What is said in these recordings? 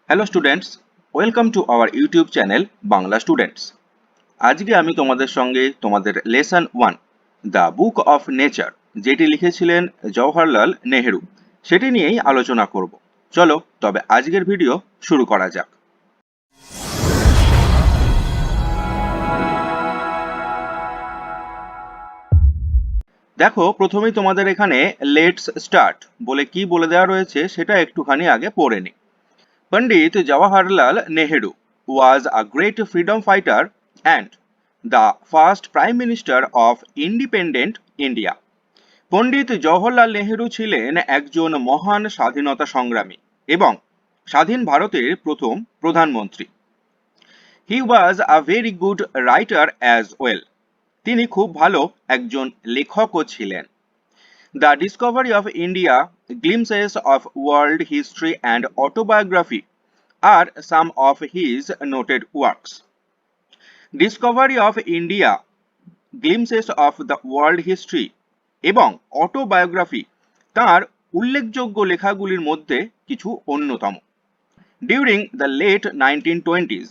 Hello students, welcome to our YouTube channel Bangla students. আজকে আমি তোমাদের সঙ্গে তোমাদের lesson 1 the book of nature, যেটি লিখেছিলেন জওহরলাল নেহেরু, সেটি নিয়েই আলোচনা করব। চলো তবে আজকের ভিডিও শুরু করা যাক। দেখো, প্রথমেই তোমাদের এখানে লেটস স্টার্ট বলে কি বলে দেওয়া রয়েছে সেটা একটুখানি আগে পড়ে নিই। Pandit Jawaharlal Nehru was a great freedom fighter and the first Prime Minister of independent India. Pandit Jawaharlal Nehru ছিলেন একজন মহান স্বাধীনতা সংগ্রামী এবং স্বাধীন ভারতের প্রথম প্রধানমন্ত্রী। He was a very good writer as well. তিনি খুব ভালো একজন লেখকও ছিলেন। The discovery of India, glimpses of world history and autobiography are some of his noted works. Discovery of India, glimpses of the world history এবং autobiography তার উল্লেখযোগ্য লেখাগুলির মধ্যে কিছু অন্যতম। During the late 1920s,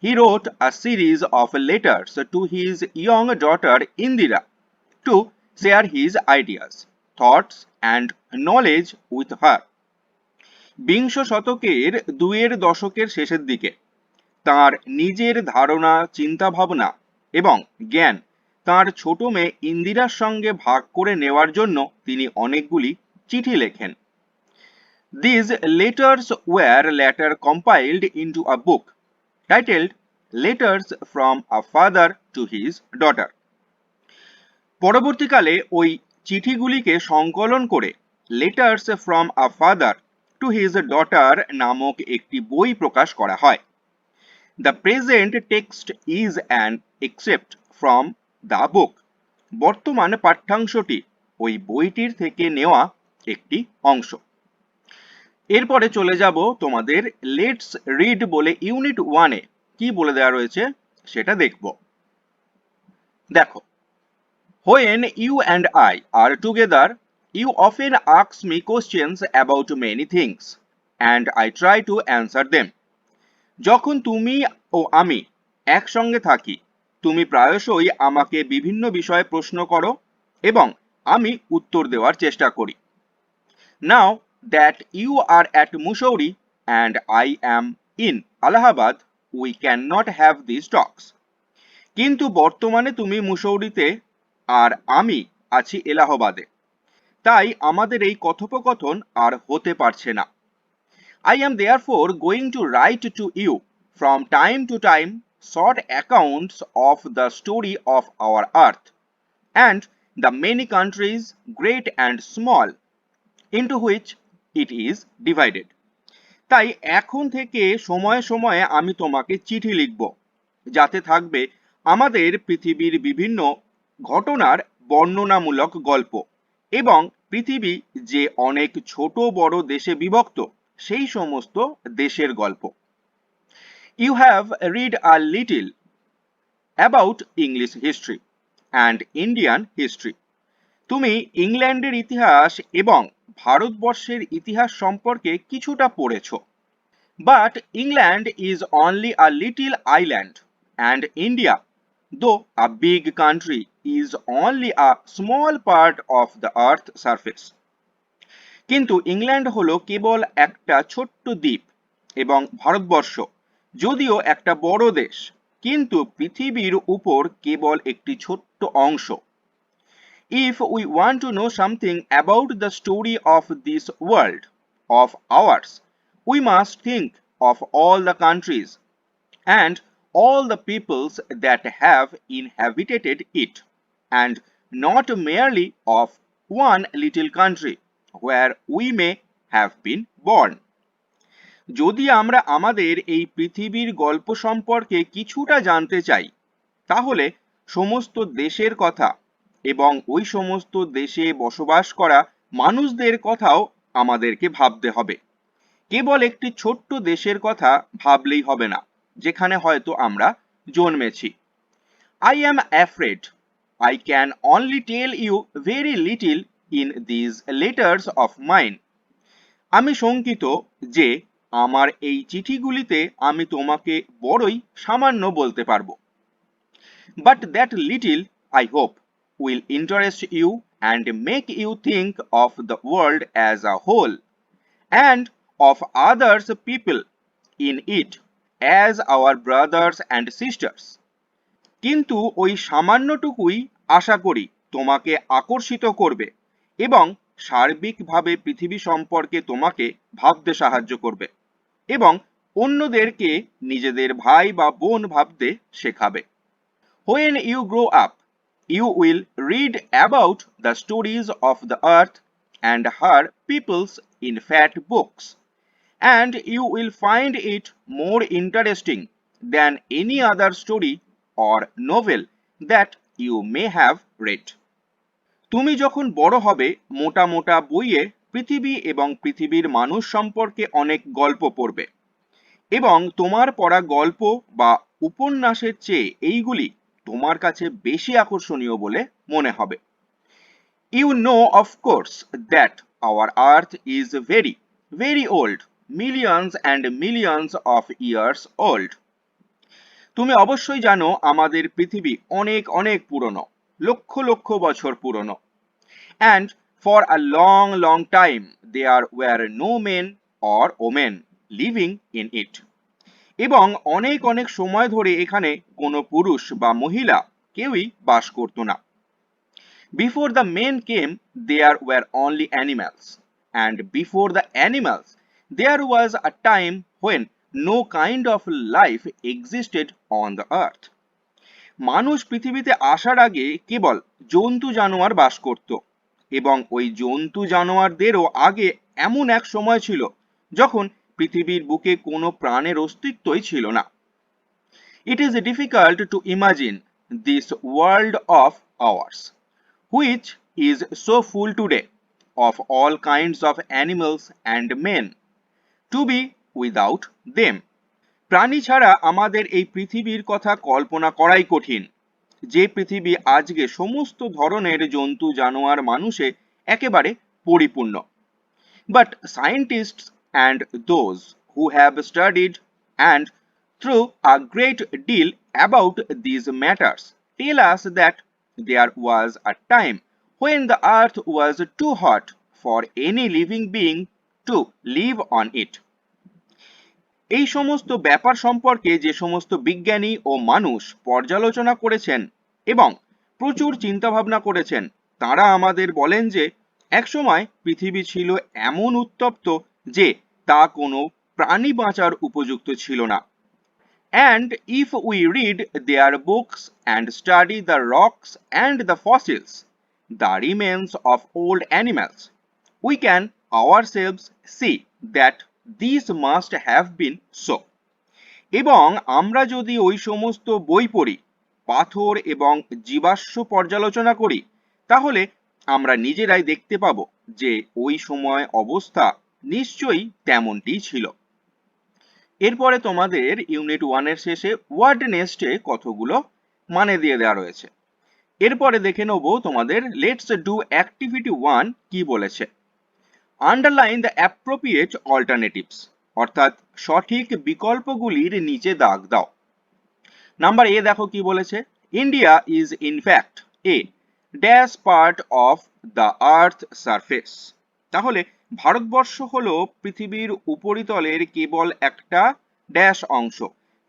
he wrote a series of letters to his young daughter Indira to share his ideas, thoughts and knowledge with her. বিংশ শতকের দুইয়ের দশকের শেষের দিকে তার নিজের ধারণা, চিন্তাভাবনা এবং জ্ঞান তার ছোট মেয়ে ইন্দিরার সঙ্গে ভাগ করে নেওয়ার জন্য তিনি অনেকগুলি চিঠি লেখেন। These letters were later compiled into a book titled Letters from a Father to His Daughter. পরবর্তীকালে ওই চিঠিগুলিকে সংকলন করে letters from a father to his daughter নামক একটি বই প্রকাশ করা হয়। The present text is an except from the book. বর্তমান পাঠ্যাংশটি ওই বইটির থেকে নেওয়া একটি অংশ। এরপরে চলে যাব তোমাদের লেটস রিড বলে ইউনিট 1-এ কি বলে দেওয়া রয়েছে সেটা দেখব। দেখো, when you and I are together, you often ask me questions about many things, and I try to answer them. যখন তুমি ও আমি একসঙ্গে থাকি, তুমি প্রায়শই আমাকে বিভিন্ন বিষয়ে প্রশ্ন করো এবং আমি উত্তর দেওয়ার চেষ্টা করি। Now that you are at Mussoorie and I am in Allahabad, we cannot have these talks. কিন্তু বর্তমানে তুমি মুসৌরিতে আর আমি আছি এলাহাবাদে, তাই আমাদের এই কথোপকথন আর হতে পারছে না। I am therefore going to write to you from time to time short accounts of the story of our earth and the many countries, great and small, into which it is divided. তাই এখন থেকে সময়ে সময়ে আমি তোমাকে চিঠি লিখব, যাতে থাকবে আমাদের পৃথিবীর বিভিন্ন ঘটনার বর্ণনামূলক গল্প এবং পৃথিবী যে অনেক ছোট বড় দেশে বিভক্ত সেই সমস্ত দেশের গল্প। You have read a little about English history and Indian history. তুমি ইংল্যান্ডের ইতিহাস এবং ভারতবর্ষের ইতিহাস সম্পর্কে কিছুটা পড়েছো। But England is only a little island and India, though a big country, is only a small part of the earth surface. কিন্তু ইংল্যান্ড হলো কেবল একটা ছোট্ট দ্বীপ এবং ভারতবর্ষ যদিও একটা বড় দেশ, কিন্তু পৃথিবীর উপর কেবল একটি ছোট্ট অংশ। If we want to know something about the story of this world of ours, we must think of all the countries and all the peoples that have inhabited it, and not merely of one little country where we may have been born. যদি আমরা আমাদের এই পৃথিবীর গল্প সম্পর্কে কিছুটা জানতে চাই, তাহলে সমস্ত দেশের কথা এবং ওই সমস্ত দেশে বসবাস করা মানুষদের কথাও আমাদেরকে ভাবতে হবে। কেবল একটি ছোট্ট দেশের কথা ভাবলেই হবে না যেখানে হয়তো আমরা জন্মেছি। I am afraid I can only tell you very little in these letters of mine. আমি শঙ্কিত যে আমার এই চিঠিগুলিতে আমি তোমাকে বড়ই সামান্য বলতে পারবো। But that little, I hope, will interest you and make you think of the world as a whole and of others people in it as our brothers and sisters. কিন্তু ওই সামান্যটুকুই আশা করি তোমাকে আকর্ষিত করবে এবং সার্বিকভাবে পৃথিবী সম্পর্কে তোমাকে ভাবতে সাহায্য করবে এবং অন্যদেরকে নিজেদের ভাই বা বোন ভাবতে শেখাবে। When you grow up, you will read about the stories of the earth and her peoples in fat books, and you will find it more interesting than any other story or novel that you may have read. তুমি যখন বড় হবে মোটা মোটা বইয়ে পৃথিবী এবং পৃথিবীর মানুষ সম্পর্কে অনেক গল্প পড়বে এবং তোমার পড়া গল্প বা উপন্যাসের চেয়ে এইগুলি তোমার কাছে বেশি আকর্ষণীয় বলে মনে হবে। You know, of course, that our earth is very, very old, millions and millions of years old. তুমি অবশ্যই জানো আমাদের পৃথিবী অনেক অনেক পুরনো, লক্ষ লক্ষ বছর পুরনো। And for a long, long time there were no men or women living in it. এবং অনেক অনেক সময় ধরে এখানে কোনো পুরুষ বা মহিলা কেউই বাস করতো না। Before the men came, there were only animals, and before the animals, there was a time when no kind of life existed on the earth. মানুষ পৃথিবীতে আসার আগে কেবল জন্তু জানোয়ার বাস করত এবং ওই জন্তু জানোয়ারদেরও আগে এমন এক সময় ছিল যখন পৃথিবীর বুকে কোনো প্রাণের অস্তিত্বই ছিল না। It is difficult to imagine this world of ours, which is so full today of all kinds of animals and men, to be without them. প্রাণী ছাড়া আমাদের এই পৃথিবীর কথা কল্পনা করাই কঠিন, যে পৃথিবী আজকে সমস্ত ধরনের জন্তু জানোয়ার মানুষে একেবারে পরিপূর্ণ। But scientists and those who have studied and through a great deal about these matters tell us that there was a time when the earth was too hot for any living being to live on it. এই সমস্ত ব্যাপার সম্পর্কে যে সমস্ত বিজ্ঞানী ও মানুষ পর্যালোচনা করেছেন এবং প্রচুর চিন্তাভাবনা করেছেন, তারা আমাদের বলেন যে একসময় পৃথিবী ছিল এমন উত্তপ্ত যে তা কোনো প্রাণী বাঁচার উপযুক্ত ছিল না। And if we read their books and study the rocks and the fossils, the remains of old animals, we can ourselves see that these must have been so. এবং আমরা যদি ওই সমস্ত বই পড়ি, পাথর এবং জীবাশ্ম পর্যালোচনা করি, তাহলে আমরা নিজেরাই দেখতে পাবো যে ওই সময় অবস্থা নিশ্চয়ই তেমনটি ছিল। এরপরে তোমাদের ইউনিট 1 এর শেষে ওয়ার্ড নেস্টে কতগুলো মানে দিয়ে দেওয়া রয়েছে। এরপরে দেখে নেব তোমাদের লেটস ডু অ্যাক্টিভিটি 1 কি বলেছে। আন্ডারলাইন দ্য অ্যাপ্রোপ্রিয়েট অল্টারনেটিভস, অর্থাৎ সঠিক বিকল্পগুলির নিচে দাগ দাও। নাম্বার এ দেখো কি বলেছে, India is in fact a dash part of the earth surface. তাহলে ভারতবর্ষ হলো পৃথিবীর উপরিতলের কেবল একটা ড্যাশ অংশ।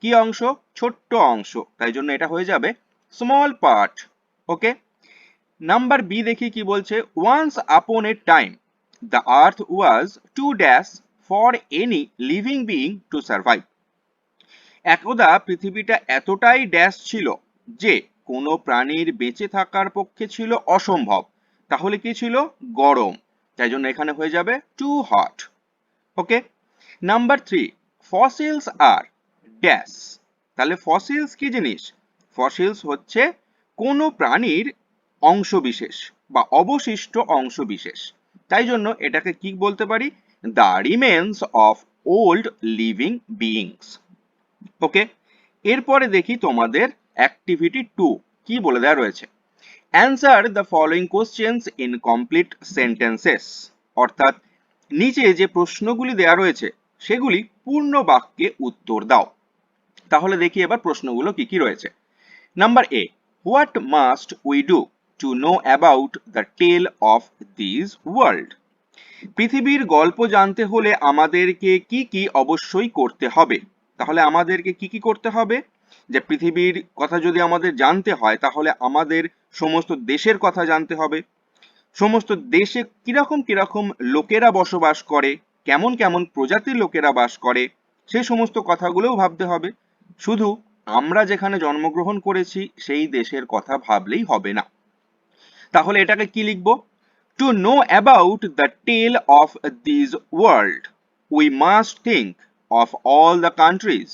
কি অংশ? ছোট্ট অংশ, তাই জন্য এটা হয়ে যাবে small part. Okay, number B দেখি কি বলছে, once upon a time the earth was too dash for any living being to survive. একদা পৃথিবীটা এতটাই ড্যাশ ছিল যে কোনো প্রাণীর বেঁচে থাকার পক্ষে ছিল অসম্ভব। তাহলে কি ছিল? গরম, তাই জন্য এখানে হয়ে যাবে টু হট। ওকে, নাম্বার 3, ফসিলস আর ড্যাশ। তাহলে ফসিলস কি জিনিস? ফসিলস হচ্ছে কোনো প্রাণীর অংশবিশেষ বা অবশিষ্ট অংশবিশেষ, তাই জন্য এটাকে কি বলতে পারি? The remains of old living beings. Okay, এরপরে দেখি তোমাদের অ্যাক্টিভিটি 2 কি বলে দেওয়া রয়েছে। Answer the following questions in complete sentences, অর্থাৎ নিচে যে প্রশ্নগুলি দেওয়া রয়েছে সেগুলি পূর্ণ বাক্যে উত্তর দাও। তাহলে দেখি এবার প্রশ্নগুলো কি কি রয়েছে। Number A, what must we do to know about the tale of this world? পৃথিবীর গল্প জানতে হলে আমাদেরকে কি কি অবশ্যই করতে হবে? তাহলে আমাদেরকে কি কি করতে হবে? যে পৃথিবীর কথা যদি আমাদের জানতে হয় তাহলে আমাদের সমস্ত দেশের কথা জানতে হবে, সমস্ত দেশে কিরকম কিরকম লোকেরা বসবাস করে, কেমন কেমন প্রজাতির লোকেরা বাস করে, সেই সমস্ত কথাগুলোও ভাবতে হবে। শুধু আমরা যেখানে জন্মগ্রহণ করেছি সেই দেশের কথা ভাবলেই হবে না। তাহলে এটাকে কি লিখব? To know about the tale of this world, we must think of all the countries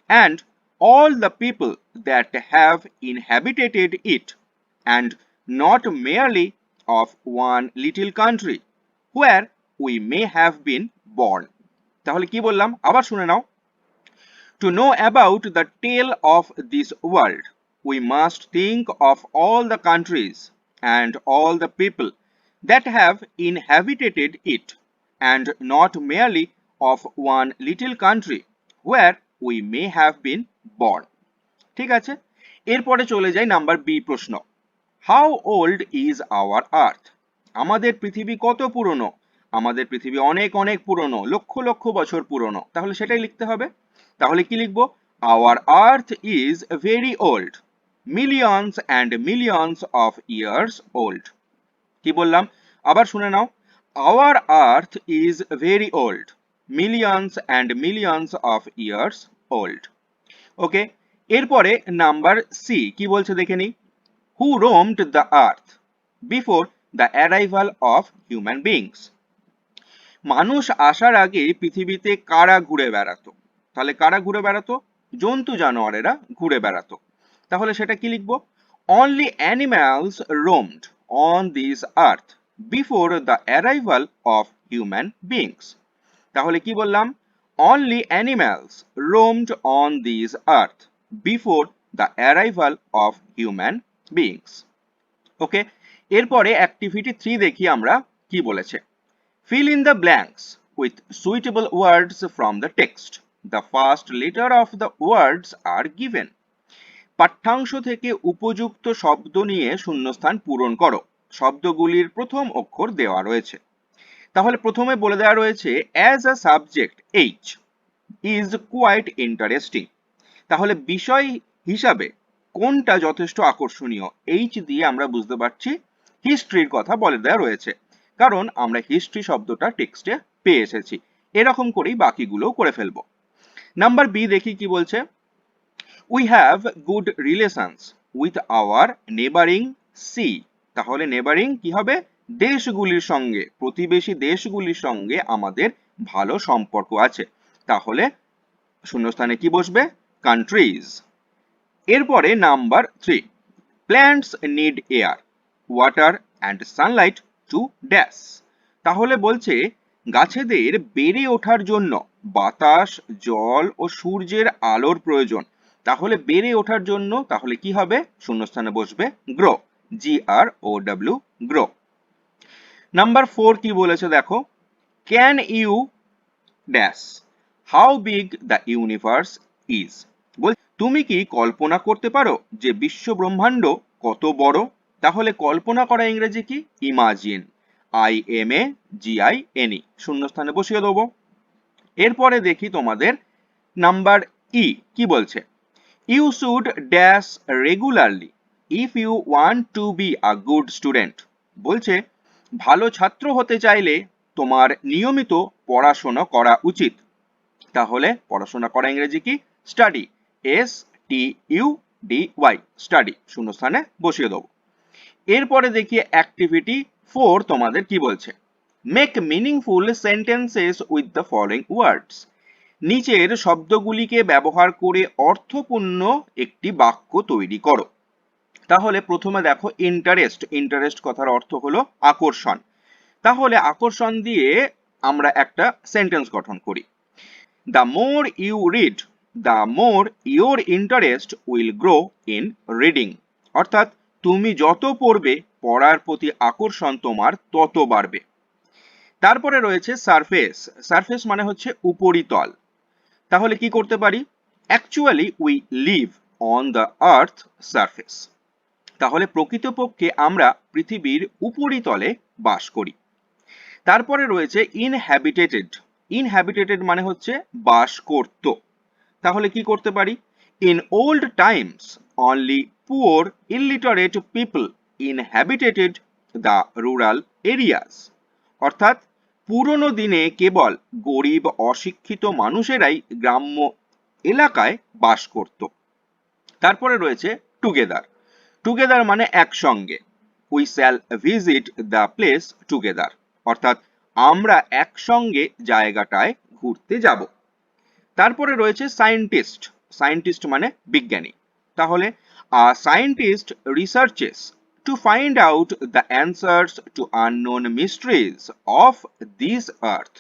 and all the people that have inhabited it, and not merely of one little country where we may have been born. তাহলে কি বললাম? আবার শুনে নাও। To know about the tale of this world, we must think of all the countries and all the people that have inhabited it, and not merely of one little country where we may have been born. ঠিক আছে, এরপরে চলে যাই number B প্রশ্ন। How old is our আর্থ? আমাদের পৃথিবী কত পুরনো? আমাদের পৃথিবী অনেক অনেক পুরনো, লক্ষ লক্ষ বছর পুরনো। তাহলে সেটাই লিখতে হবে। তাহলে কি লিখবো? Our earth is very old, millions and millions of years old. কি বললাম? আবার শুনে নাও। Our earth is very old, millions and millions of years old. Okay, এরপরে নাম্বার সি কি বলছে দেখে নিই। Who roamed the earth before the arrival of human beings? মানুষ আসার আগে পৃথিবীতে কারা ঘুরে বেড়াতো? তাহলে কারা ঘুরে বেড়াতো? জন্তু জানোয়ারেরা ঘুরে বেড়াতো। তাহলে সেটা কি লিখবো? Only animals roamed on this earth before the arrival of human beings. তাহলে কি বললাম? Only animals roamed on this earth before the arrival of human beings. ওকে, এরপরে অ্যাক্টিভিটি 3 দেখি আমরা কি বলেছে। Fill in the blanks with suitable words from the text. The first letter of the words are given. পাঠ্যাংশ থেকে উপযুক্ত শব্দ নিয়ে শূন্যস্থান পূরণ করো। শব্দগুলির প্রথম অক্ষর দেওয়া রয়েছে। তাহলে প্রথমে বলে দেওয়া রয়েছে as a subject H is quite interesting. তাহলে বিষয় হিসাবে কোনটা যথেষ্ট আকর্ষণীয়? এইচ দিয়ে আমরা বুঝতে পারছি হিস্ট্রির কথা বলে দেওয়া রয়েছে, কারণ আমরা হিস্ট্রি শব্দটা টেক্সটে পেয়ে এসেছি। এরকম করেই বাকিগুলো করে ফেলবো। নাম্বার বি দেখি কি বলছে। We have good relations with our neighbouring sea. তাহলে নেবারিং কি হবে? দেশগুলির সঙ্গে, প্রতিবেশী দেশগুলির সঙ্গে আমাদের ভালো সম্পর্ক আছে। তাহলে শূন্যস্থানে কি বসবে? কান্ট্রিজ। এরপরে number 3, plants need air, water and sunlight to dash. তাহলে বলছে গাছেদের বেড়ে ওঠার জন্য বাতাস, জল ও সূর্যের আলোর প্রয়োজন। তাহলে বেড়ে ওঠার জন্য তাহলে কি হবে? শূন্যস্থানে বসবে গ্রো, GROW, গ্রো। নাম্বার 4 কি বলেছে দেখো। Can you dash how big the universe is. তুমি কি কল্পনা করতে পারো যে বিশ্ব ব্রহ্মাণ্ড কত বড়? তাহলে কল্পনা করা ইংরেজি কি? ইমাজিন, IMAGINE, শূন্যস্থানে বসিয়ে দেবো। এরপরে দেখি তোমাদের নাম্বার ই কি বলছে। You should dash regularly if you want to be a good student. বলছে ভালো ছাত্র হতে চাইলে তোমার নিয়মিত পড়াশোনা করা উচিত। তাহলে পড়াশোনা করা ইংরেজি কি? স্টাডি, STUDY, স্টাডি, শূন্যস্থানে বসিয়ে দেবো। এরপরে দেখি অ্যাক্টিভিটি 4 তোমাদের কি বলছে। Make meaningful sentences with the following ওয়ার্ডস। নিচের শব্দগুলিকে ব্যবহার করে অর্থপূর্ণ একটি বাক্য তৈরি করো। তাহলে প্রথমে দেখো ইন্টারেস্ট। ইন্টারেস্ট কথার অর্থ হলো আকর্ষণ। তাহলে আকর্ষণ দিয়ে আমরা একটা সেন্টেন্স গঠন করি। The more you read, the more your interest will grow in reading. অর্থাৎ তুমি যত পড়বে পড়ার প্রতি আকর্ষণ তোমার তত বাড়বে। তারপরে রয়েছে সারফেস। সারফেস মানে হচ্ছে উপরিতল। তাহলে কি করতে পারি? Actually we live on the earth surface. তাহলে প্রকৃতপক্ষে আমরা পৃথিবীর উপরিতলে বাস করি। তারপরে রয়েছে ইনহ্যাবিটেটেড। ইনহ্যাবিটেটেড মানে হচ্ছে বাস করত। তাহলে কি করতে পারি? In old times only poor illiterate people inhabitated the rural areas. অর্থাৎ পুরনো দিনে কেবল গরিব অশিক্ষিত মানুষেরাই গ্রাম্য এলাকায় বাস করত। তারপরে রয়েছে টুগেদার। টুগেদার মানে একসঙ্গে। We shall visit the place together. অর্থাৎ আমরা একসঙ্গে জায়গাটায় ঘুরতে যাব। তারপরে রয়েছে সায়েন্টিস্ট। সায়েন্টিস্ট মানে বিজ্ঞানী। তাহলে scientist researches to find out the answers to unknown mysteries of this আর্থ।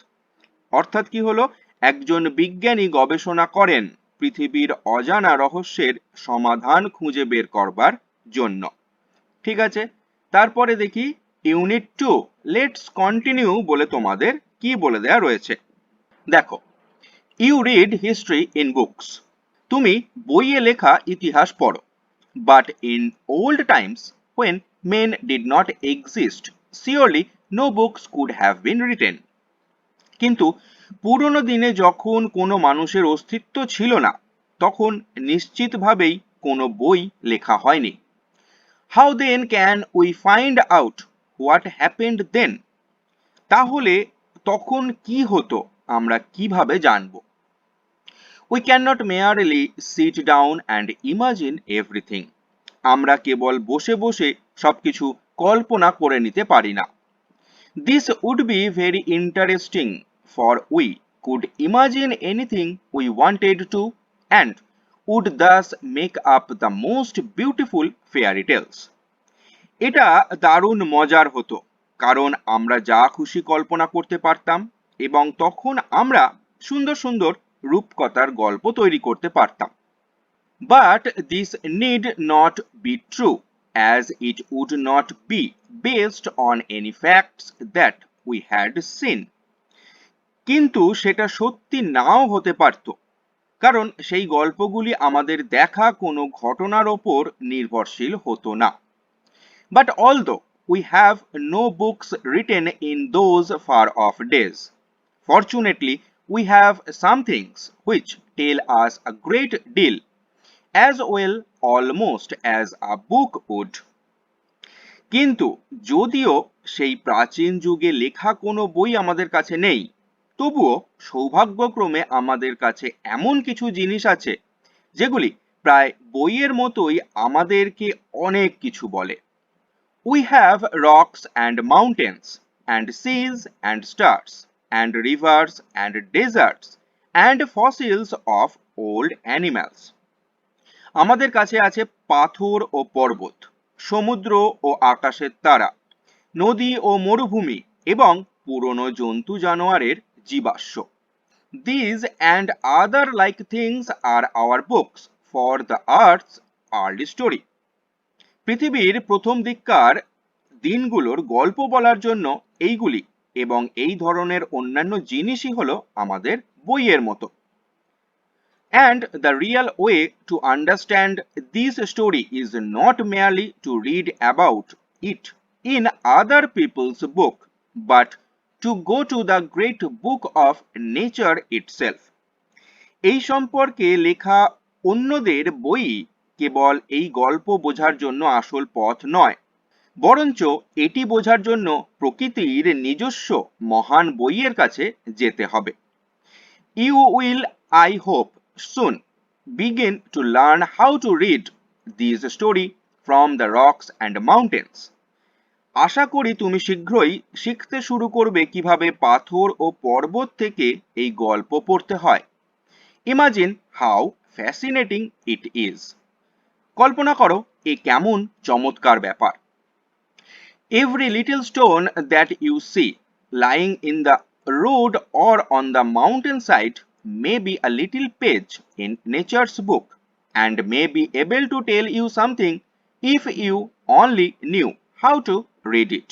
অর্থাৎ কি হলো? একজন বিজ্ঞানী গবেষণা করেন পৃথিবীর অজানা রহস্যের সমাধান খুঁজে বের করবার জন্য। ঠিক আছে, তারপরে দেখি ইউনিট 2 লেটস কন্টিনিউ বলে তোমাদের কি বলে দেয়া রয়েছে। দেখো, you read history in books. তুমি বইয়ে লেখা ইতিহাস পড়ো। But in old times when men did not exist, surely no books could have been written. কিন্তু পুরনো দিনে যখন কোনো মানুষের অস্তিত্ব ছিল না, তখন নিশ্চিতভাবেই কোনো বই লেখা হয়নি। How then can we find out what happened then? তাহলে তখন কি হতো আমরা কিভাবে জানবো? We cannot merely sit down and imagine everything. আমরা কেবল বসে বসে সবকিছু কল্পনা করে নিতে পারি না। This would be very interesting, for we could imagine anything we wanted to and would thus make up the most beautiful fairy tales. এটা দারুণ মজার হতো, কারণ আমরা যা খুশি কল্পনা করতে পারতাম এবং তখন আমরা সুন্দর সুন্দর রূপকথার গল্প তৈরি করতে পারতাম। But this need not be true, as it would not be based on any facts that we had seen. কিন্তু সেটা সত্যি নাও হতে পারত, কারণ সেই গল্পগুলি আমাদের দেখা কোনো ঘটনার ওপর নির্ভরশীল হতো না। But although we have no books written in those far off days, fortunately we have some things which tell us a great deal, as well almost as a book would. কিন্তু যদিও সেই প্রাচীন যুগে লেখা কোনো বই আমাদের কাছে নেই, তবুও সৌভাগ্যক্রমে আমাদের কাছে এমন কিছু জিনিস আছে যেগুলি প্রায় বইয়ের মতোই আমাদেরকে অনেক কিছু বলে। We have rocks and mountains and seas and stars and rivers and deserts and fossils of old animals. আমাদের কাছে আছে পাথর ও পর্বত, সমুদ্র ও আকাশের তারা, নদী ও মরুভূমি এবং পুরনো জন্তু জানোয়ারের জীবাশ্ম। These and other like things are our books for the earth's early story. পৃথিবীর প্রথম দিককার দিনগুলোর গল্প বলার জন্য এইগুলি এবং এই ধরনের অন্যান্য জিনিসই হলো আমাদের বইয়ের মতো। And the real way to understand this story is not merely to read about it in other people's book, but to go to the great book of nature itself. এই সম্পর্কে লেখা অন্যদের বই কেবল এই গল্প বোঝার জন্য আসল পথ নয়, বরঞ্চ এটি বোঝার জন্য প্রকৃতির নিজস্ব মহান বইয়ের কাছে যেতে হবে। You will, I hope, soon begin to learn how to read this story from the rocks and mountains. আশা করি তুমি শীঘ্রই শিখতে শুরু করবে কিভাবে পাথর ও পর্বত থেকে এই গল্প পড়তে হয়। Imagine how fascinating it is. কল্পনা করো এ কেমন চমৎকার ব্যাপার। Every little stone that you see lying in the road or on the mountainside may be a little page in nature's book and may be able to tell you something if you only knew how to read it.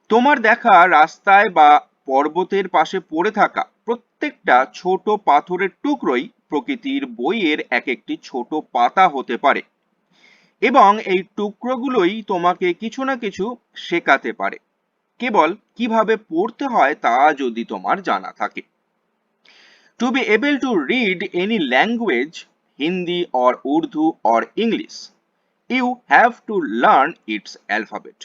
তোমার দেখা রাস্তায় বা পর্বতের পাশে পড়ে থাকা প্রত্যেকটা ছোট পাথরের টুকরোই প্রকৃতির বইয়ের এক একটি ছোট পাতা হতে পারে এবং এই টুকরোগুলোই তোমাকে কিছু না কিছু শেখাতে পারে, কেবল কিভাবে পড়তে হয় তা যদি তোমার জানা থাকে। To be able to read any language, Hindi or Urdu or English, you have to learn its alphabet.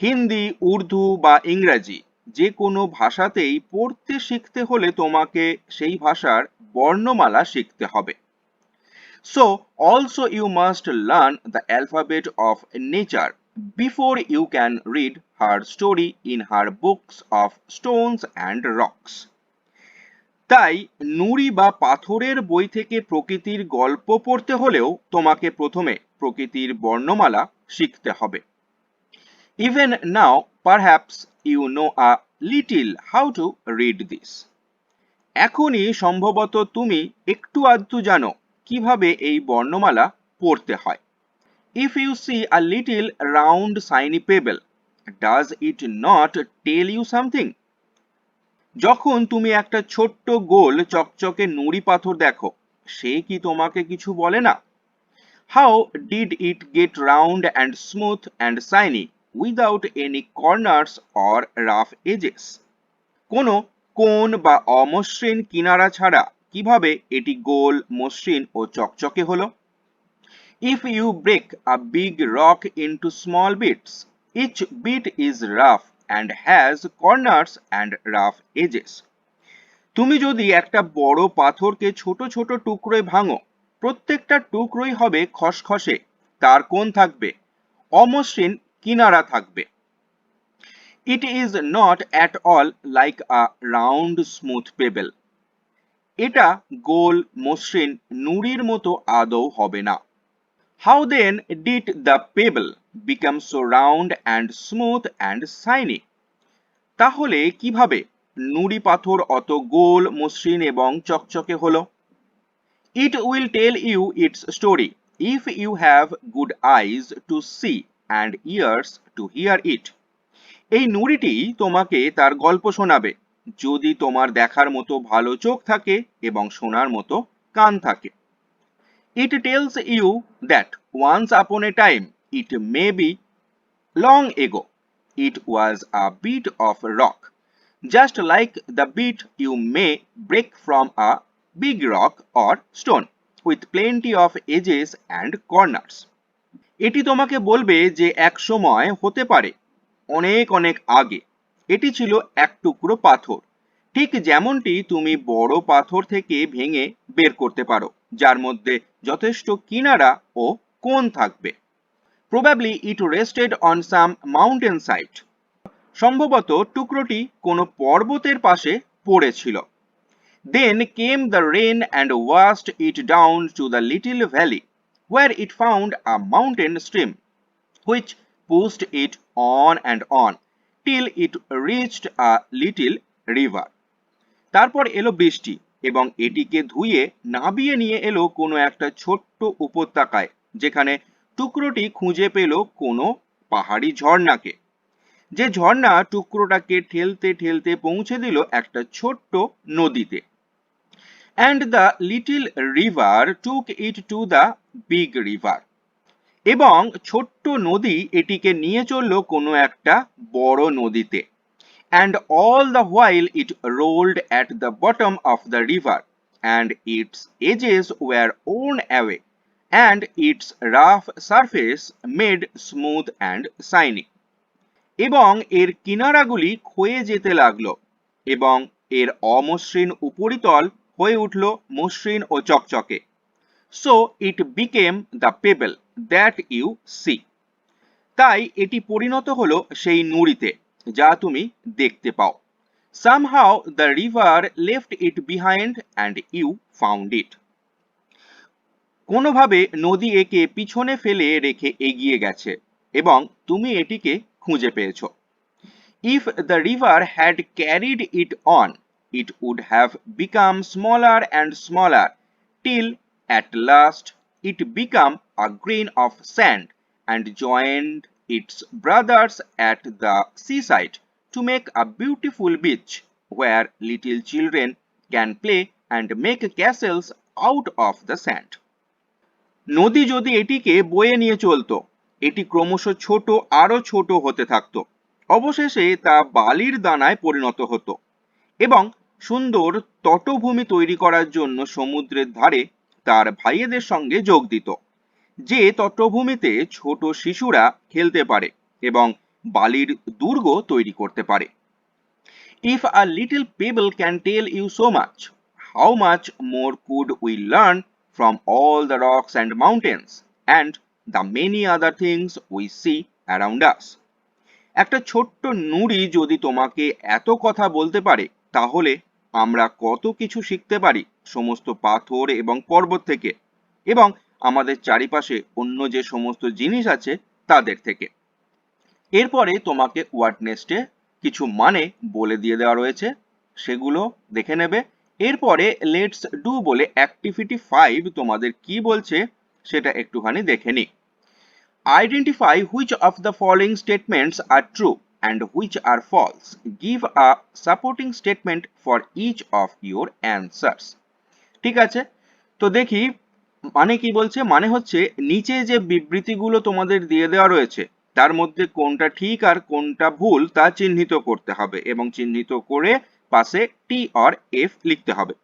Hindi, Urdu বা ইংরাজি যে কোনো ভাষাতেই পড়তে শিখতে হলে তোমাকে সেই ভাষার বর্ণমালা শিখতে হবে। So also you must learn the alphabet of nature before you can read her story in her books of stones and rocks. তাই নুড়ি বা পাথরের বই থেকে প্রকৃতির গল্প পড়তে হলেও তোমাকে প্রথমে প্রকৃতির বর্ণমালা শিখতে হবে। Even now, perhaps you know a little how to read this. এখনই সম্ভবত তুমি একটু আধটু জানো কিভাবে এই বর্ণমালা পড়তে হয়। If you see a little round shiny pebble, does it not tell you something? যখন তুমি একটা ছোট্ট গোল চকচকে নুড়ি পাথর দেখো, সে কি তোমাকে কিছু বলে না? How did it get round and smooth and shiny without any corners or rough edges? কোনো কোণ বা অমসৃণ কিনারা ছাড়া কিভাবে এটি গোল, মসৃণ ও চকচকে হলো? If you break a big rock into small bits, each bit is rough and has corners and rough edges. তুমি যদি একটা বড় পাথরকে ছোট ছোট টুকরোয় ভাঙো, প্রত্যেকটা টুকরোই হবে খসখসে, তার কোণ থাকবে, অমসৃণ কিনারা থাকবে। It is not at all like a round smooth pebble. এটা গোল, মসৃণ নুড়ির মতো আদৌ হবে না। How then did the pebble become so round and smooth and shiny? তাহলে কিভাবে নুড়ি পাথর অত গোল, মসৃণ এবং চকচকে হলো? It will tell you its story if you have good eyes to see and ears to hear it. এই নুড়িটি তোমাকে তার গল্প শোনাবে যদি তোমার দেখার মতো ভালো চোখ থাকে এবং শোনার মতো কান থাকে। It tells you that once upon a time, it may be long ago, it was a bit of rock, just like the bit you may break from a big rock or stone, with plenty of edges and corners. এটি তোমাকে বলবে যে এক সময় হতে পারে অনেক অনেক আগে এটি ছিল এক টুকরো পাথর, ঠিক যেমনটি তুমি বড় পাথর থেকে ভেঙে বের করতে পারো, যার মধ্যে যথেষ্ট কিনারা ও কোণ থাকবে। Probably it rested on some mountain side. সম্ভবত টুকরোটি কোনো পর্বতের পাশে পড়েছিল। Then came the rain and washed it down to the little valley, where it found a mountain stream, which pushed it on and on, till it reached a little river. তারপর এলো বৃষ্টি এবং এটিকে ধুয়ে নাবিয়ে নিয়ে এলো কোনো একটা ছোট্ট উপত্যকায়, যেখানে টুকরোটি খুঁজে পেল কোনো পাহাড়ি ঝর্ণাকে, যে ঝর্ণা টুকরোটাকে ঠেলতে ঠেলতে পৌঁছে দিল একটা ছোট্ট নদীতে। And the little river took it to the big river. এবং ছোট্ট নদী এটিকে নিয়ে চলল কোনো একটা বড় নদীতে। And all the while it rolled at the bottom of the river, and its edges were worn away, and its rough surface made smooth and shiny. এবং এর কিনারাগুলি ক্ষয়ে যেতে লাগলো এবং এর অমসৃণ উপরিতল হয়ে উঠল মসৃণ ও চকচকে। So it became the pebble that you see. তাই এটি পরিণত হলো সেই নুড়িতে যা তুমি দেখতে পাও। Somehow the river left it behind and you found it. কোনোভাবে নদী একে পিছনে ফেলে রেখে এগিয়ে গেছে এবং তুমি এটিকে খুঁজে পেয়েছো। If the river had carried it on, it would have become smaller and smaller till at last it became a grain of sand and joined its brothers at the seaside to make a beautiful beach where little children can play and make castles out of the sand. নদী যদি এটিকে বয়ে নিয়ে চলতো, এটি ক্রমশ ছোট আরো ছোট হতে থাকতো, অবশেষে তা বালির দানায় পরিণত হতো এবং সুন্দর তটভূমি তৈরি করার জন্য সমুদ্রের ধারে তার ভাইয়েদের সঙ্গে যোগ দিত, যে তটভূমিতে ছোট শিশুরা খেলতে পারে এবং বালির দুর্গ তৈরি করতে পারে। If a little pebble can tell you so much, how much more could we learn from all the rocks and mountains and the many other things we see around us? একটা ছোট্ট নুড়ি যদি তোমাকে এত কথা বলতে পারে, তাহলে আমরা কত কিছু শিখতে পারি সমস্ত পাথর এবং পর্বত থেকে এবং আমাদের চারিপাশে অন্য যে সমস্ত জিনিস আছে তাদের থেকে। এরপরে তোমাকে ওয়ার্ড নেস্টে কিছু মানে বলে দিয়ে দেওয়া রয়েছে, সেগুলো দেখে নেবে। এরপরে লেটস ডু বলে অ্যাক্টিভিটি 5 তোমাদের কি বলছে সেটা একটুখানি দেখে নি। Identify which of the following statements are true and which are false. Give a supporting statement for each of your answers. ঠিক আছে, তো দেখি মানে কি বলছে। মানে হচ্ছে নিচে যে বিবৃতিগুলো তোমাদের দিয়ে দেওয়া রয়েছে তার মধ্যে কোনটা ঠিক আর কোনটা ভুল তা চিহ্নিত করতে হবে এবং চিহ্নিত করে পাশে টি অর এফ লিখতে হবে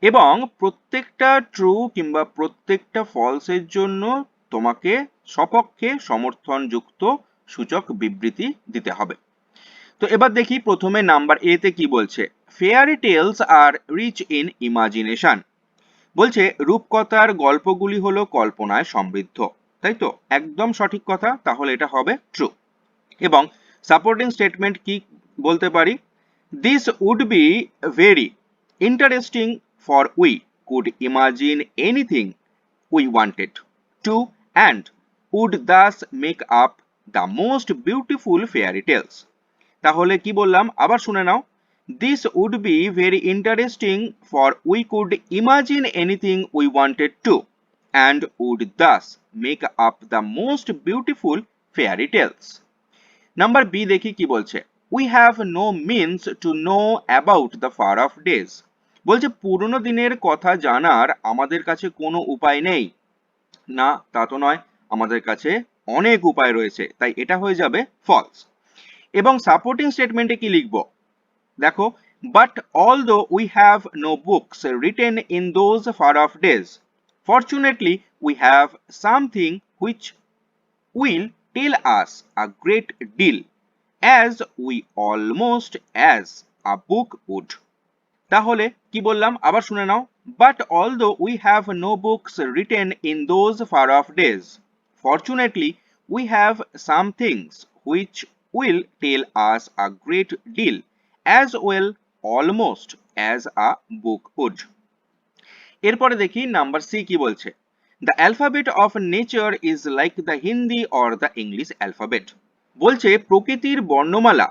এবং প্রত্যেকটা ট্রু কিংবা প্রত্যেকটা ফলসের জন্য তোমাকে সপক্ষে সমর্থনযুক্ত সূচক বিবৃতি দিতে হবে। তো এবার দেখি প্রথমে নাম্বার এ তে কি বলছে। Fairy tales are rich in imagination. বলছে রূপকথার গল্পগুলি হলো কল্পনায় সমৃদ্ধ, তাই তো একদম সঠিক কথা, তাহলে এটা হবে ট্রু। এবং সাপোর্টিং স্টেটমেন্ট কি বলতে পারি, this would be very interesting for we could imagine anything we wanted to and would thus make up the most beautiful fairy tales. তাহলে কি বললাম আবার শুনে নাও। This would be very interesting for we could imagine anything we wanted to and would thus make up the most beautiful fairy tales. Number B দেখি কি বলছে। We have no means to know about the far off days. বলছে পুরনো দিনের কথা জানার আমাদের কাছে কোনো উপায় নেই। না, তা তো নয়, আমাদের কাছে অনেক উপায় রয়েছে, তাই এটা হয়ে যাবে ফলস। এবং সাপোর্টিং স্টেটমেন্টে কি লিখবো দেখো, but although we have no books written in those far off days, fortunately we have something which will tell us a great deal, as we almost as a book would. তাহলে কি বললাম আবার শুনে নাও। But although we have no books written in those far off days, fortunately we have some things which will tell us a great deal, as well almost as a book would. এরপরে দেখি number C কি বলছে। The alphabet of nature is like the Hindi or the English alphabet. বলছে প্রকৃতির বর্ণমালা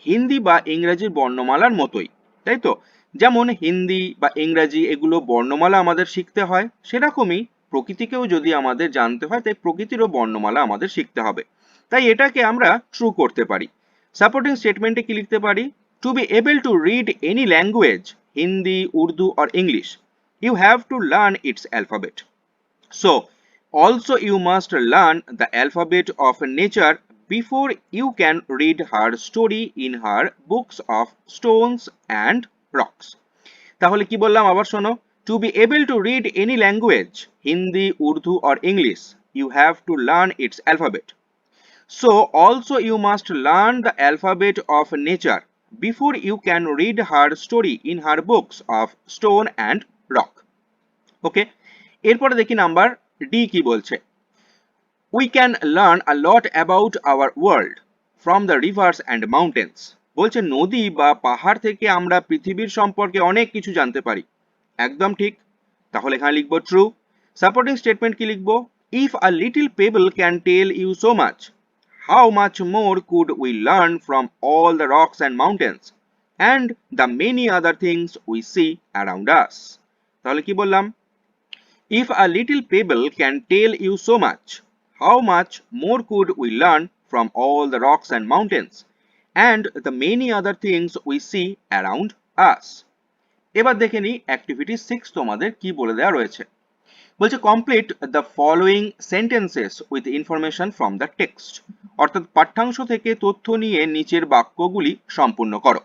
হিন্দি বা ইংরেজির বর্ণমালার মতোই, তাই তো যেমন হিন্দি বা ইংরেজি এগুলো বর্ণমালা আমাদের শিখতে হয়, সেরকমই প্রকৃতিকেও যদি আমাদের জানতে হয় তাই প্রকৃতিরও বর্ণমালা আমাদের শিখতে হবে। তাই এটাকে আমরা ট্রু করতে পারি। সাপোর্টিং স্টেটমেন্টে কি লিখতে পারি, to be able to read any language Hindi Urdu or English you have to learn its alphabet. So also you must learn the alphabet of nature before you can read her story in her books of stones and rocks. তাহলে কি বললাম আবার শোনো, to be able to read any language Hindi, Urdu or English you have to learn its alphabet. So also you must learn the alphabet of nature before you can read her story in her books of stone and rock. Okay, এরপরে দেখি number D কি বলছে। We can learn a lot about our world from the rivers and mountains. বলছে নদী বা পাহাড় থেকে আমরা পৃথিবীর সম্পর্কে অনেক কিছু জানতে পারি, একদম ঠিক, তাহলে এখানে লিখবো ট্রু। সাপোর্টিং স্টেটমেন্ট কি লিখবো, if a little pebble can tell you so much, how much more could we learn from all the rocks and mountains and the many other things we see around us. তাহলে কি বললাম, if a little pebble can tell you so much, how much more could we learn from all the rocks and mountains and the many other things we see around us. এবার দেখে নিই activity 6 তোমাদের কি বলে দেওয়া রয়েছে। বলছে complete the following sentences with information from the text, অর্থাৎ পাঠ্যাংশ থেকে তথ্য নিয়ে নিচের বাক্যগুলি সম্পূর্ণ করো।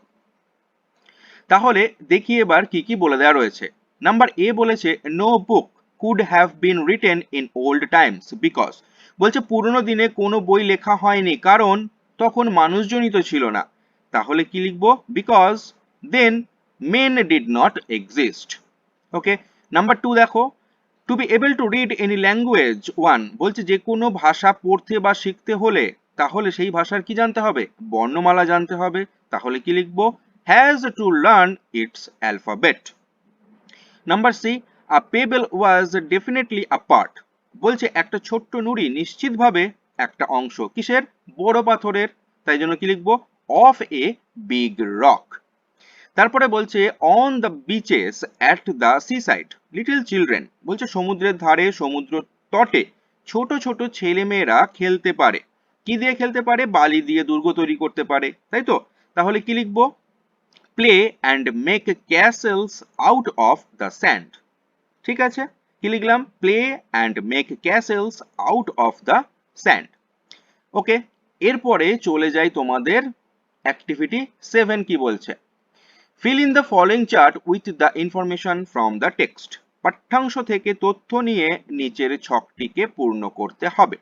তাহলে দেখি এবার কি কি বলে দেওয়া রয়েছে। নাম্বার এ বলেছে no book could have been written in old times because, বলছে পুরনো দিনে কোনো বই লেখা হয়নি কারণ তখন মানুষজনই তো ছিল না। তাহলে কি লিখবো? Because then men did not exist. Okay, number 2 দেখো to be able to read any language 1, বলছে যে কোনো ভাষা পড়তে বা শিখতে হলে তাহলে সেই ভাষার কি জানতে হবে? বর্ণমালা জানতে হবে। তাহলে কি লিখবো? has to learn its alphabet. Number C, a pebble was definitely a part, বলছে একটা ছোট্ট নুড়ি নিশ্চিতভাবে একটা অংশ কিসের? বড় পাথরের। তাই জন্য কি লিখবো? of a big rock. তারপরে বলছে on the bitches at the seaside little children, বলছে সমুদ্রের ধারে সমুদ্র তটে ছোট ছোট ছেলে মেয়েরা খেলতে পারে। কি দিয়ে খেলতে পারে? বালি দিয়ে দুর্গ তৈরি করতে পারে, তাই তো? তাহলে কি লিখবো? Play and make castles out of the sand. ঠিক আছে, কি লিখলাম? Play and make castles out of the sand. Okay, এরপরে চলে যাই তোমাদের অ্যাক্টিভিটি 7 কি বলছে। Fill in the following chart with the information from the text. পাঠ্যাংশ থেকে তথ্য নিয়ে নিচের ছকটিকে পূর্ণ করতে হবে।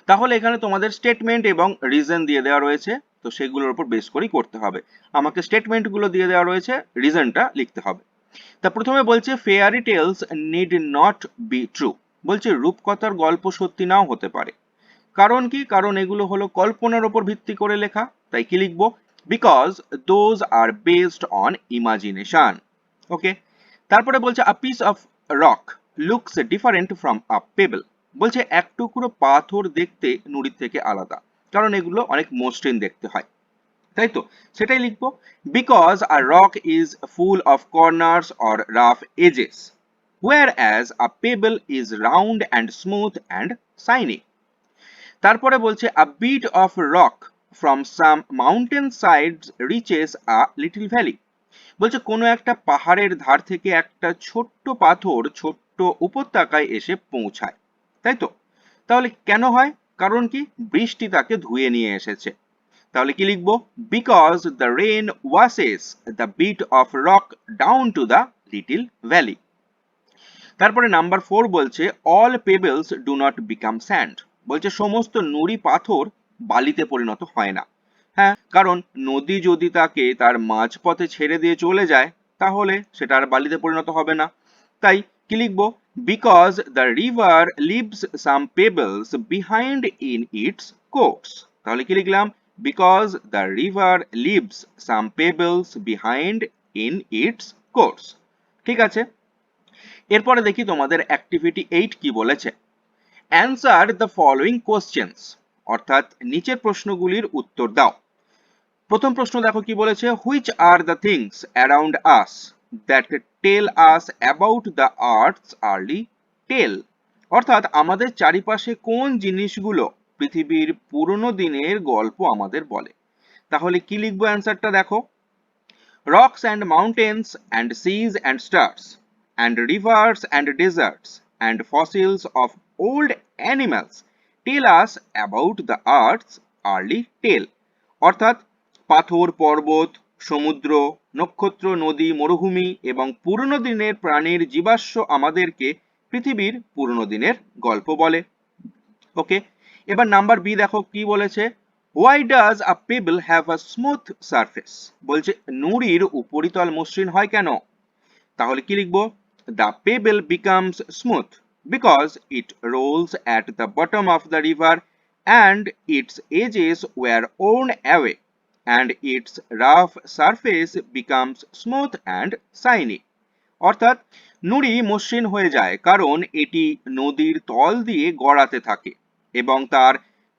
তাহলে এখানে তোমাদের স্টেটমেন্ট এবং রিজন দিয়ে দেওয়া রয়েছে, তো সেগুলোর উপর বেস করেই করতে হবে। আমাকে স্টেটমেন্টগুলো দিয়ে দেওয়া রয়েছে, রিজনটা লিখতে হবে। তা প্রথমে বলছে fairy tales need not be true, বলছে রূপকথার গল্প সত্যি নাও হতে পারে। কারণ কি? কারণ এগুলো হলো কল্পনার উপর ভিত্তি করে লেখা। তাই কি লিখবো? because those are based on imagination. ওকে, তারপরে বলছে a piece of rock looks different from a pebble, বলছে এক টুকরো পাথর দেখতে নুড়ির থেকে আলাদা কারণ এগুলো অনেক মসৃণ দেখতে হয়, তাই তো? সেটাই লিখবো because a rock is full of corners or rough edges whereas a pebble is round and smooth and shiny. তারপরে বলছে a bit of rock from some mountain sides reaches a little valley, বলছে কোনো একটা পাহাড়ের ধার থেকে একটা ছোট্ট পাথর ছোট্ট উপত্যকায় এসে পৌঁছায়, তাই তো? তাহলে কেন হয়? কারণ কি? বৃষ্টি তাকে ধুয়ে নিয়ে এসেছে। তাহলে কি লিখবো? because the rain washes the bit of rock down to the little valley. তারপরে নাম্বার 4 বলছে all pebbles do not become sand, বলছে সমস্ত নুড়ি পাথর বালিতে পরিণত হয় না। হ্যাঁ, কারণ নদী যদি তাকে তার মাঝপথে ছেড়ে দিয়ে চলে যায় তাহলে সেটা আর বালিতে পরিণত হবে না। তাই কি লিখবো? because the river leaves some pebbles behind in its course. তাহলে কি লিখলাম? because the river leaves some pebbles behind in its course. ঠিক আছে, এরপরে দেখি তোমাদের অ্যাক্টিভিটি 8 কি বলেছে। অ্যান্সার দ্য ফলোইং কোশ্চেন্স, অর্থাৎ নিচের প্রশ্নগুলির উত্তর দাও। প্রথম প্রশ্ন দেখো কি বলেছে, which are the things around us that tell us about the earth's early tell, অর্থাৎ আমাদের চারিপাশে কোন জিনিসগুলো পৃথিবীর পুরনো দিনের গল্প আমাদের বলে। তাহলে কি লিখবো অ্যান্সারটা দেখো, rocks and mountains and seas and stars and rivers and deserts and fossils of old animals tell us about the earth's early tale, অর্থাৎ পাথর পর্বত সমুদ্র নক্ষত্র নদী মরুভূমি এবং পুরনো দিনের প্রাণীর জীবাশ্ম আমাদেরকে পৃথিবীর পুরনো দিনের গল্প বলে। ওকে, এবার নাম্বার বি দেখো কি বলেছে, why does a pebble have a smooth surface, বলছে নুড়ির উপরিতল মসৃণ হয় কেন? তাহলে কি লিখবো? the pebble becomes smooth because it rolls at the bottom of the river and its edges were worn away and its rough surface becomes smooth and shiny, অর্থাৎ নুড়ি মসৃণ হয়ে যায় কারণ এটি নদীর তল দিয়ে গড়াতে থাকে এবং তার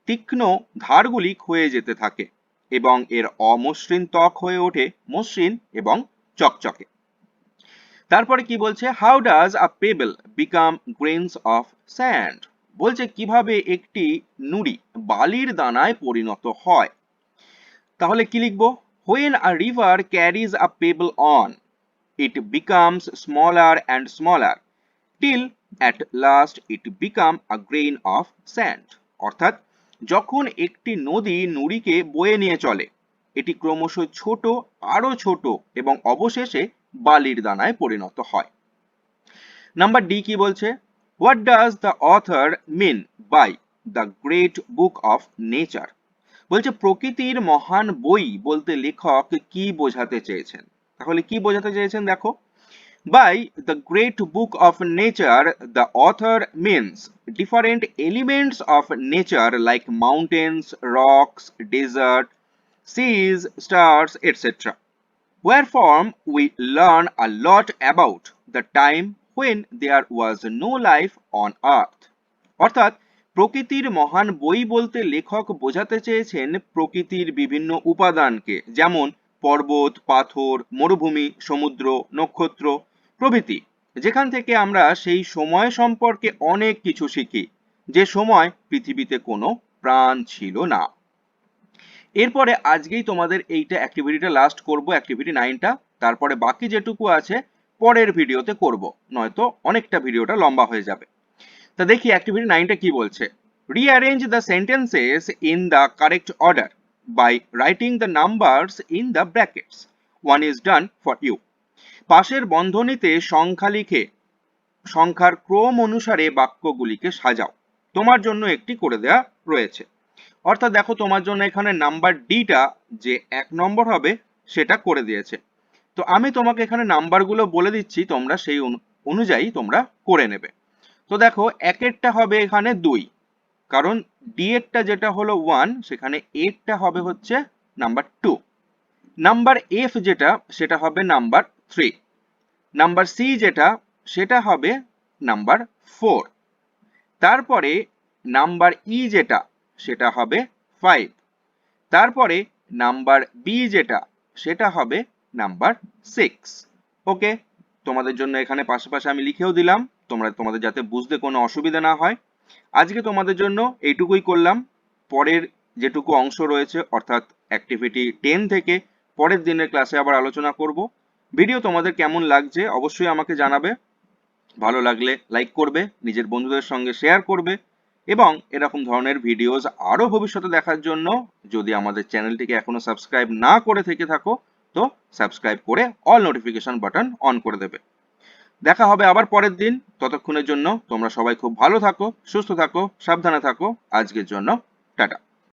তীক্ষ্ণ ধারগুলি ক্ষয়ে যেতে থাকে এবং এর অমসৃণ ত্বক হয়ে ওঠে মসৃণ এবং চকচকে। তারপরে কি বলছে, how does a pebble become grains of sand, বলছে কিভাবে একটি নুড়ি বালির দানায় পরিণত হয়। তাহলে কি লিখবো? When a river carries a pebble on, it becomes smaller and smaller till at last it become a grain of sand. অর্থাৎ যখন একটি নদী নুড়িকে বয়ে নিয়ে চলে, এটি ক্রমশ ছোট, আরো ছোট এবং অবশেষে বালির দানায় পরিণত হয়। নাম্বার ডি কি বলছে? What does the author mean by the great book of nature? বলছে প্রকৃতির মহান বই বলতে লেখক কি বোঝাতে চেয়েছেন? তাহলে কি বোঝাতে চেয়েছেন দেখো, by the great book of nature the author means different elements of nature like mountains, rocks, desert, seas, stars, etc. Wherefrom we learn a lot about the time when there was no life on earth. অর্থাৎ প্রকৃতির মহান বই বলতে লেখক বোঝাতে চেয়েছেন প্রকৃতির বিভিন্ন উপাদানকে, যেমন পর্বত, পাথর, মরুভূমি, সমুদ্র, নক্ষত্র প্রভৃতি, যেখান থেকে আমরা সেই সময় সম্পর্কে অনেক কিছু শিখি, যে সময় পৃথিবীতে কোনো প্রাণ ছিল না। এরপরে আজকেই তোমাদের এইটা অ্যাক্টিভিটিটা লাস্ট করব, অ্যাক্টিভিটি 9টা। তারপরে বাকি যেটুকু আছে পরের ভিডিওতে করব, নয়তো অনেকটা ভিডিওটা লম্বা হয়ে যাবে। তা দেখি অ্যাক্টিভিটি 9টা কি বলছে। Rearrange the sentences in the correct order by writing the numbers in the brackets. One is done for you. পাশের বন্ধনীতে সংখ্যা লিখে সংখ্যার ক্রম অনুসারে বাক্যগুলিকে সাজাও। তোমার জন্য একটি করে দেয়া রয়েছে। অর্থাৎ দেখো তোমার জন্য এখানে নাম্বার ডিটা যে 1 নম্বর হবে সেটা করে দিয়েছে। তো আমি তোমাকে এখানে নাম্বারগুলো বলে দিচ্ছি, তোমরা সেই অনুযায়ী তোমরা করে নেবে। তো দেখো একেরটা হবে এখানে 2, কারণ ডি এরটা যেটা হলো 1, সেখানে এরটা হবে হচ্ছে নাম্বার 2। নাম্বার এফ যেটা সেটা হবে নাম্বার 3। নাম্বার সি যেটা সেটা হবে নাম্বার 4। তারপরে নাম্বার ই যেটা সেটা হবে 5। তারপরে নাম্বার বি যেটা সেটা হবে নাম্বার 6। ওকে, তোমাদের জন্য এখানে পাশাপাশি আমি লিখেও দিলাম, তোমাদের যাতে বুঝতে কোনো অসুবিধা না হয়। আজকে তোমাদের জন্য এইটুকুই করলাম। পরের যেটুকু অংশ রয়েছে অর্থাৎ অ্যাক্টিভিটি 10 থেকে পরের দিনের ক্লাসে আবার আলোচনা করব। ভিডিও তোমাদের কেমন লাগছে অবশ্যই আমাকে জানাবে। ভালো লাগলে লাইক করবে, নিজের বন্ধুদের সঙ্গে শেয়ার করবে এবং এরকম ধরনের ভিডিওস আরো ভবিষ্যতে দেখার জন্য যদি আমাদের চ্যানেলটিকে এখনো সাবস্ক্রাইব না করে থেকে থাকো তো সাবস্ক্রাইব করে অল নোটিফিকেশন বাটন অন করে দেবে। দেখা হবে আবার পরের দিন। ততক্ষণের জন্য তোমরা সবাই খুব ভালো থাকো, সুস্থ থাকো, সাবধানে থাকো। আজকের জন্য টাটা।